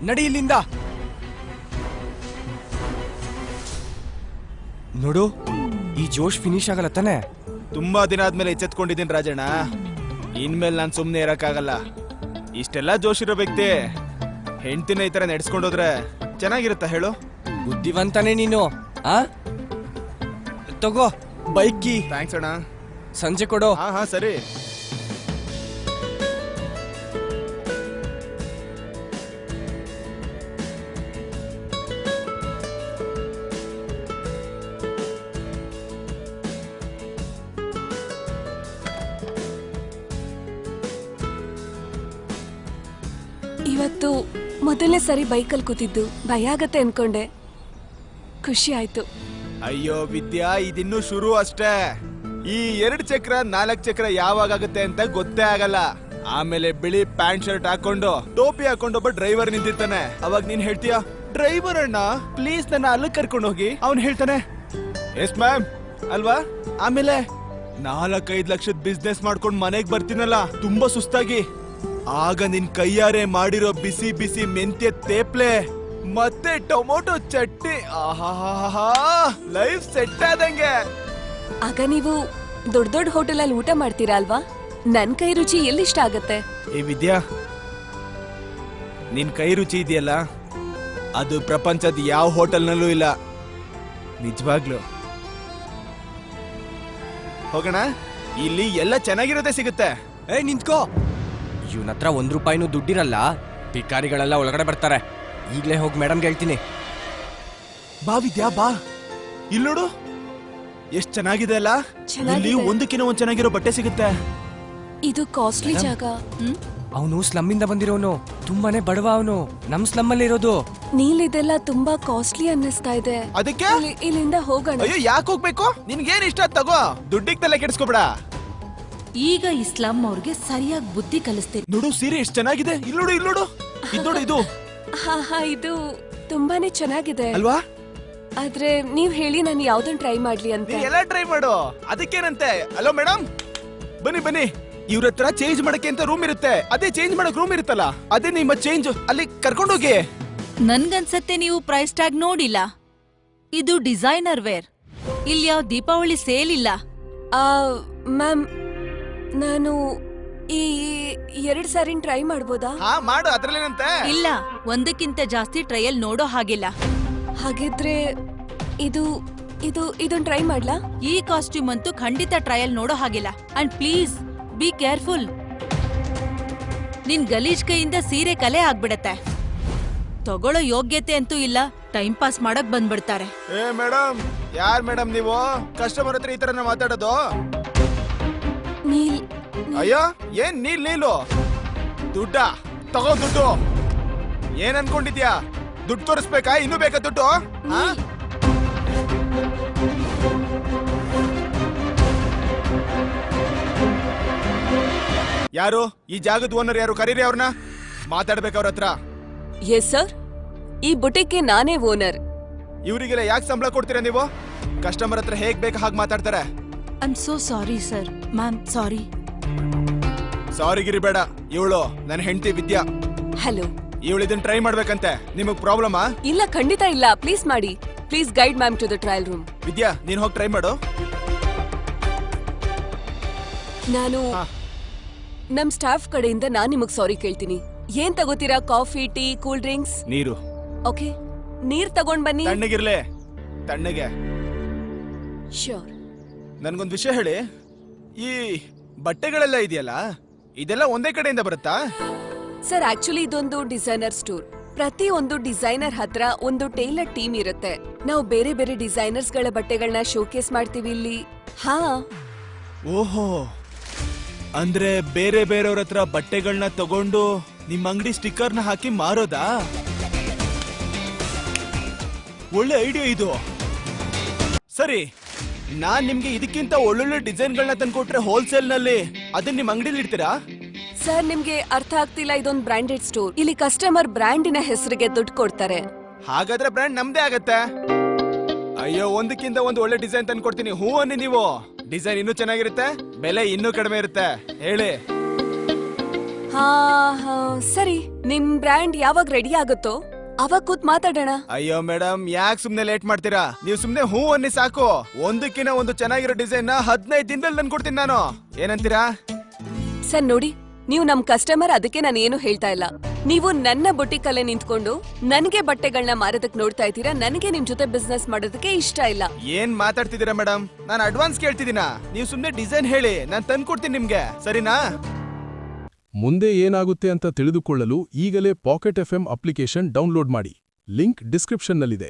ನಡಿ ಇಲ್ಲಿಂದ. ನೋಡು, ಈ ಜೋಶ್ ಫಿನಿಶ್ ಆಗಲ್ಲ ತಾನೆ? ತುಂಬಾ ದಿನ ಆದ್ಮೇಲೆ ಎಚ್ಚೆತ್ಕೊಂಡಿದ್ದೀನಿ ರಾಜಣ್ಣ. ಇನ್ಮೇಲೆ ನಾನು ಸುಮ್ಮನೆ ಇರಕ್ಕಾಗಲ್ಲ. ಇಷ್ಟೆಲ್ಲ ಜೋಶ್ ಇರೋ ವ್ಯಕ್ತಿ ಹೆಂಡ್ತಿನ ಈ ತರ ನಡೆಸ್ಕೊಂಡೋದ್ರೆ ಚೆನ್ನಾಗಿರುತ್ತಾ ಹೇಳು? ಬುದ್ಧಿವಂತನೇ ನೀನು. ಆ ತಗೋ ಬೈಕ್ ಕೀ. ಥ್ಯಾಂಕ್ಸ್ ಅಣ್ಣ. ಸಂಜೆ ಕೊಡು. ಹಾ ಸರಿ. ಇವತ್ತು ಮೊದಲನೇ ಸರಿ ಬೈಕಲ್ಲಿ ಕೂತಿದ್ದು. ಭಯ ಆಗತ್ತೆ ಅನ್ಕೊಂಡೆ, ಖುಷಿ ಆಯ್ತು. ಅಯ್ಯೋ ವಿದ್ಯಾ, ಇದಿನ್ನೂ ಶುರು ಅಷ್ಟೇ. ಈ 2 ಚಕ್ರ 4 ಚಕ್ರ ಯಾವಾಗ ಆಗುತ್ತೆ ಅಂತ ಗೊತ್ತೇ ಆಗಲ್ಲ. ಆಮೇಲೆ ಬಿಳಿ ಪ್ಯಾಂಟ್ ಶರ್ಟ್ ಹಾಕೊಂಡು ಟೋಪಿ ಹಾಕೊಂಡು ಒಬ್ಬ ಡ್ರೈವರ್ ನಿಂತಿರ್ತಾನೆ. ಅವಾಗ ನೀನ್ ಹೇಳ್ತೀಯ, ಡ್ರೈವರ್ ಅಣ್ಣ ಪ್ಲೀಸ್ ನನ್ನ ಅಲ್ಲಿ ಕರ್ಕೊಂಡು ಹೋಗಿ. ಅವ್ನು ಹೇಳ್ತಾನೆ ಎಸ್ ಮ್ಯಾಮ್ ಅಲ್ವಾ? ಆಮೇಲೆ 4-5 ಲಕ್ಷದ ಬಿಸ್ನೆಸ್ ಮಾಡ್ಕೊಂಡು ಮನೆಗ್ ಬರ್ತೀನಲ್ಲ ತುಂಬಾ ಸುಸ್ತಾಗಿ, ಆಗ ನಿನ್ ಕೈಯಾರೆ ಮಾಡಿರೋ ಬಿಸಿ ಬಿಸಿ ಮೆಂತ್ಯ ತೇಪ್ಲೆ ಮತ್ತೆ ಟೊಮೊಟೊ ಚಟ್ನಿ, ಆಹಾ ಲೈಫ್ ಸೆಟ್ ಆದಂಗೆ. ಆಗ ನೀವು ದೊಡ್ಡ ದೊಡ್ಡ ಹೋಟೆಲ್ ಅಲ್ಲಿ ಊಟ ಮಾಡ್ತೀರಾ ಅಲ್ವಾ? ನನ್ ಕೈ ರುಚಿ ಎಲ್ಲಿಷ್ಟ ಆಗತ್ತೆ? ಏ ವಿದ್ಯಾ, ನಿನ್ ಕೈ ರುಚಿ ಇದೆಯಲ್ಲ, ಅದು ಪ್ರಪಂಚದ ಯಾವ ಹೋಟೆಲ್ನಲ್ಲೂ ಇಲ್ಲ. ನಿಜವಾಗ್ಲು ಹೋಗೋಣ, ಇಲ್ಲಿ ಎಲ್ಲ ಚೆನ್ನಾಗಿರೋದೇ ಸಿಗುತ್ತೆ. ನಿಂತ್ಕೋ. ಇವನ ಹತ್ರ 1 ರೂಪಾಯಿನೂ ದುಡ್ಡಿರಲ್ಲ. ಭಿಕಾರಿಗಳೆಲ್ಲ ಒಳಗಡೆ ಬರ್ತಾರೆ. ಈಗ್ಲೇ ಹೋಗಿ ಮೇಡಮ್ಗೆ ಹೇಳ್ತೀನಿ. ಬಾ ವಿದ್ಯಾ ಬಾ. ಇಲ್ಲೋಡು ಎಷ್ಟ್ ಚೆನ್ನಾಗಿದೆ ಅಲ್ಲ. ಇಲ್ಲಿ ಒಂದಕ್ಕಿಂತ ಒಂದ್ ಚೆನ್ನಾಗಿರೋ ಬಟ್ಟೆ ಸಿಗುತ್ತೆ. ಇದು ಕಾಸ್ಟ್ಲಿ ಜಾಗ. ಅವನು ಸ್ಲಮ್ ಇಂದ ಬಂದಿರೋನು, ತುಂಬಾನೇ ಬಡವ ಅವನು. ನಮ್ ಸ್ಲಮ್ ಅಲ್ಲಿ ಇರೋದು. ನೀಲ್ ಇದೆಲ್ಲ ತುಂಬಾ ಕಾಸ್ಟ್ಲಿ ಅನ್ನಿಸ್ತಾ ಇದೆ. ಅದಕ್ಕೆ ಇಲ್ಲಿಂದ ಹೋಗೋಣ. ಅಯ್ಯೋ ಯಾಕೆ ಹೋಗ್ಬೇಕು? ನಿನ್ಗೇನ್ ಇಷ್ಟ ತಗೋ, ದುಡ್ಡಿಗೆ ತಲೆ ಕೆಡಿಸ್ಕೊಬೇಡ. ಈಗ ಇಸ್ಲಾಂ ಅವ್ರಿಗೆ ಸರಿಯಾಗಿ ಬುದ್ಧಿ ಕಲಿಸ್ತೀನಿ. ನೋಡು ಸೀರೆ ಎಷ್ಟ್ ಚೆನ್ನಾಗಿದೆ. ಇಲ್ಲೋಡು ಇಲ್ಲೋಡು, ಇದೋಡು ಇದು. ಹಾ ಇದು ತುಂಬಾನೇ ಚೆನ್ನಾಗಿದೆ ಅಲ್ವಾ? ಆದ್ರೆ ನೀವ್ ಹೇಳಿ ನಾನು ಯಾವ್ದನ್ ಟ್ರೈ ಮಾಡ್ಲಿ ಅಂತ. ಎಲ್ಲ ಟ್ರೈ ಮಾಡು, ಅದಕ್ಕೇನಂತೆ. ಹಲೋ ಮೇಡಮ್, ಬನ್ನಿ ಬನ್ನಿ. ಇವ್ರ ಹತ್ರ ಚೇಂಜ್ ಮಾಡಕ್ಕೆ ಅಂತ ರೂಮ್ ಇರುತ್ತೆ. ಅದೇ ಚೇಂಜ್ ಮಾಡಕ್ ರೂಮ್ ಇರುತ್ತಲ್ಲ, ಅದೇ ನಿಮ್ಮ ಚೇಂಜ್ ಅಲ್ಲಿ ಕರ್ಕೊಂಡೋಗಿ. ನನ್ಗನ್ಸತ್ತೆ ನೀವು ಪ್ರೈಸ್ ಟ್ಯಾಗ್ ನೋಡಿಲ್ಲ. ಇದು ಡಿಸೈನರ್ ವೇರ್. ಇಲ್ಲಿ ಯಾವ ದೀಪಾವಳಿ ಸೇಲ್ ಇಲ್ಲ. ಮ್ಯಾಮ್, ನಾನು ಈ 2 ಸಾರಿ ಟ್ರೈ ಮಾಡ್ಬೋದಾ? ಹಾ ಮಾಡು, ಅದ್ರಲ್ಲೇನಂತೆ. ಇಲ್ಲ, ಒಂದಕ್ಕಿಂತ ಜಾಸ್ತಿ ಟ್ರಯಲ್ ನೋಡೋ ಹಾಗಿಲ್ಲ. ಹಾಗಿದ್ರೆ ಇದು ಇದು ಇದನ್ ಟ್ರೈ ಮಾಡ್ಲಾ? ಈ ಕಾಸ್ಟ್ಯೂಮ್ ಅಂತೂ ಖಂಡಿತ ಟ್ರಯಲ್ ನೋಡೋ ಹಾಗಿಲ್ಲ. And please be careful. ನಿನ್ ಗಲೀಜ್ ಕೈಯಿಂದ ಸೀರೆ ಕಲೆ ಆಗ್ಬಿಡತ್ತೆ. ತಗೊಳ್ಳೋ ಯೋಗ್ಯತೆ ಅಂತೂ ಇಲ್ಲ, ಟೈಮ್ ಪಾಸ್ ಮಾಡಕ್ ಬಂದ್ಬಿಡ್ತಾರೆ. ಏ ಮೇಡಮ್, ಯಾರ್ ಮೇಡಮ್ ನೀವು? ಕಸ್ಟಮರ್ ಹತ್ರ ಈ ತರ ಮಾತಾಡೋದು? ನೀಲ್. ಅಯ್ಯೋ ಏನ್ ನೀಲು? ದುಡ್ಡ ತಗೋ, ದುಡ್ಡು. ಏನ್ ಅನ್ಕೊಂಡಿದ್ಯಾ? ದುಡ್ಡು ತೋರಿಸ್ಬೇಕಾ? ಇನ್ನೂ ಬೇಕಾ ದುಡ್ಡು? ಯಾರು ಈ ಜಾಗದ ಓನರ್? ಯಾರು? ಕರೀರಿ ಅವ್ರನ್ನ, ಮಾತಾಡ್ಬೇಕು ಅವ್ರ ಹತ್ರ. ಎಸ್ ಸರ್, ಈ ಬುಟಿಕ್ಗೆ ನಾನೇ ಓನರ್. ಇವರಿಗೆಲ್ಲ ಯಾಕೆ ಸಂಬಳ ಕೊಡ್ತೀರಾ ನೀವು? ಕಸ್ಟಮರ್ ಹತ್ರ ಹೇಗ್ ಬೇಕು ಹಾಗೆ ಮಾತಾಡ್ತಾರೆ. I am so sorry sir. Ma'am sorry. ಸಾರಿಗಿರಿ ಬೇಡ. ಇವಳು ನನ್ನ ಹೆಂಡತಿ ವಿದ್ಯಾ. ಹಲೋ. ಇವಳು ಇದನ್ನ ಟ್ರೈ ಮಾಡ್ಬೇಕಂತೆ. ನಿಮಗ್ ಪ್ರಾಬ್ಲಮಾ? ಇಲ್ಲ, ಖಂಡಿತ ಇಲ್ಲ. ಪ್ಲೀಸ್ ಮಾಡಿ. Please guide ma'am to the trial room. Vidya, ನೀನ್ ಹೋಗಿ ಟ್ರೈ ಮಾಡು. ನಾನು ನಮ್ ಸ್ಟಾಫ್ ಕಡೆಯಿಂದ ನಾನ್ ನಿಮಗ್ ಸಾರಿ ಕೇಳ್ತೀನಿ. ಏನ್ ತಗೋತೀರಾ? Coffee, tea, cool drinks? ನೀರು. ಓಕೆ, ನೀರ್ ತಗೊಂಡ್ ಬನ್ನಿ. ತಣ್ಣಗಿರ್ಲೆ, ತಣ್ಣಗೆ. ಶ್ಯೂರ್. ನನ್ಗೊಂದ್ ವಿಷಯ ಹೇಳಿ, ಈ ಬಟ್ಟೆಗಳೆಲ್ಲ ಇದೆಯಲ್ಲ, ಇದೆಲ್ಲ ಒಂದೇ ಕಡೆಯಿಂದ ಬರುತ್ತಾ? ಸರ್, ಆಕ್ಚುಲಿ ಇದೊಂದು ಡಿಸೈನರ್ ಸ್ಟೋರ್. ಪ್ರತಿ ಒಂದು ಡಿಸೈನರ್ ಹತ್ರ ಒಂದು ಟೈಲರ್ ಟೀಮ್ ಇರುತ್ತೆ. ನಾವು ಬೇರೆ ಬೇರೆ ಡಿಸೈನರ್ಸ್ ಗಳ ಬಟ್ಟೆಗಳನ್ನ ಶೋಕೇಸ್ ಮಾಡ್ತೀವಿ ಇಲ್ಲಿ. ಹಾ. ಓಹೋ, ಅಂದ್ರೆ ಬೇರೆ ಬೇರೆಯವ್ರ ಹತ್ರ ಬಟ್ಟೆಗಳನ್ನ ತಗೊಂಡು ನಿಮ್ ಅಂಗಡಿ ಸ್ಟಿಕ್ಕರ್ನ ಹಾಕಿ ಮಾರೋದಾ? ಒಳ್ಳೆ ಐಡಿಯಾ ಇದು. ಸರಿ, ನಾನ್ ನಿಮ್ಗೆ ಇದಕ್ಕಿಂತ ಒಳ್ಳೊಳ್ಳೆ ಡಿಸೈನ್ಗಳನ್ನ ತಂದ್ಕೊಟ್ರೆ ಹೋಲ್ಸೇಲ್ ನಲ್ಲಿ ಅದನ್ನ ನಿಮ್ ಅಂಗಡಿಲಿ ಇಡ್ತೀರಾ? ಸರ್, ನಿಮ್ಗೆ ಅರ್ಥ ಆಗ್ತಿಲ್ಲ. ಇದೊಂದು ಬ್ರಾಂಡೆಡ್ ಸ್ಟೋರ್. ಇಲ್ಲಿ ಕಸ್ಟಮರ್ ಬ್ರಾಂಡಿನ ಹೆಸರಿಗೆ ದುಡ್ಡು ಕೊಡ್ತಾರೆ. ಹಾಗಾದ್ರೆ ಬ್ರ್ಯಾಂಡ್ ನಮ್ದೇ ಆಗತ್ತೆ. ಅಯ್ಯೋ, ಒಂದಕ್ಕಿಂತ ಒಂದು ಒಳ್ಳೆ ಡಿಸೈನ್ ತಂದ್ಕೊಡ್ತೀನಿ. ಹೂ ಅನ್ನಿ ನೀವು. ಡಿಸೈನ್ ಇನ್ನೂ ಚೆನ್ನಾಗಿರುತ್ತೆ, ಬೆಲೆ ಇನ್ನೂ ಕಡಿಮೆ ಇರುತ್ತೆ. ಹೇಳಿ. ಹಾ ಹಾ ಸರಿ, ನಿಮ್ ಬ್ರ್ಯಾಂಡ್ ಯಾವಾಗ ರೆಡಿ ಆಗುತ್ತೋ ಅವಾಗ ಕೂತ್ ಮಾತಾಡೋಣ. ಅಯ್ಯೋ ಮೇಡಮ್, ಯಾಕೆ ಸುಮ್ನೆ ಲೇಟ್ ಮಾಡ್ತೀರಾ? ನೀವು ಸುಮ್ನೆ ಹೂ ಅನ್ನಿ ಸಾಕು. ಒಂದಕ್ಕಿಂತ ಒಂದು ಚೆನ್ನಾಗಿರೋ ಡಿಸೈನ್ ನ 15 ದಿನದಲ್ಲಿ ತಂದ್ಕೊಡ್ತೀನಿ ನಾನು. ಏನಂತೀರಾ? ಸರ್ ನೋಡಿ, ನೀವು ನಮ್ ಕಸ್ಟಮರ್, ಅದಕ್ಕೆ ನಾನು ಏನು ಹೇಳ್ತಾ ಇಲ್ಲ. ನೀವು ನನ್ನ ಬುಟಿಕ್ ಅಲ್ಲೇ ನಿಂತ್ಕೊಂಡು ನನಗೆ ಬಟ್ಟೆಗಳನ್ನ ಮಾರೋದಕ್ಕೆ ನೋಡ್ತಾ ಇದ್ದೀರಾ. ನನಗೆ ನಿಮ್ ಜೊತೆ ಬಿಸ್ನೆಸ್ ಮಾಡೋದಕ್ಕೆ ಇಷ್ಟ ಇಲ್ಲ. ಏನ್ ಮಾತಾಡ್ತಿದ್ದೀರಾ ಮೇಡಮ್? ನಾನು ಅಡ್ವಾನ್ಸ್ ಕೇಳ್ತಿದ್ದೀನಾ? ನೀವು ಸುಮ್ನೆ ಡಿಸೈನ್ ಹೇಳಿ, ನಾನು ತಂದ್ಕೊಡ್ತೀನಿ ನಿಮ್ಗೆ, ಸರಿನಾ? ಮುಂದೆ ಏನಾಗುತ್ತೆ ಅಂತ ತಿಳಿದುಕೊಳ್ಳಲು ಈಗಲೇ ಪಾಕೆಟ್ FM ಅಪ್ಲಿಕೇಶನ್ ಡೌನ್ಲೋಡ್ ಮಾಡಿ. ಲಿಂಕ್ ಡಿಸ್ಕ್ರಿಪ್ಷನ್ನಲ್ಲಿದೆ.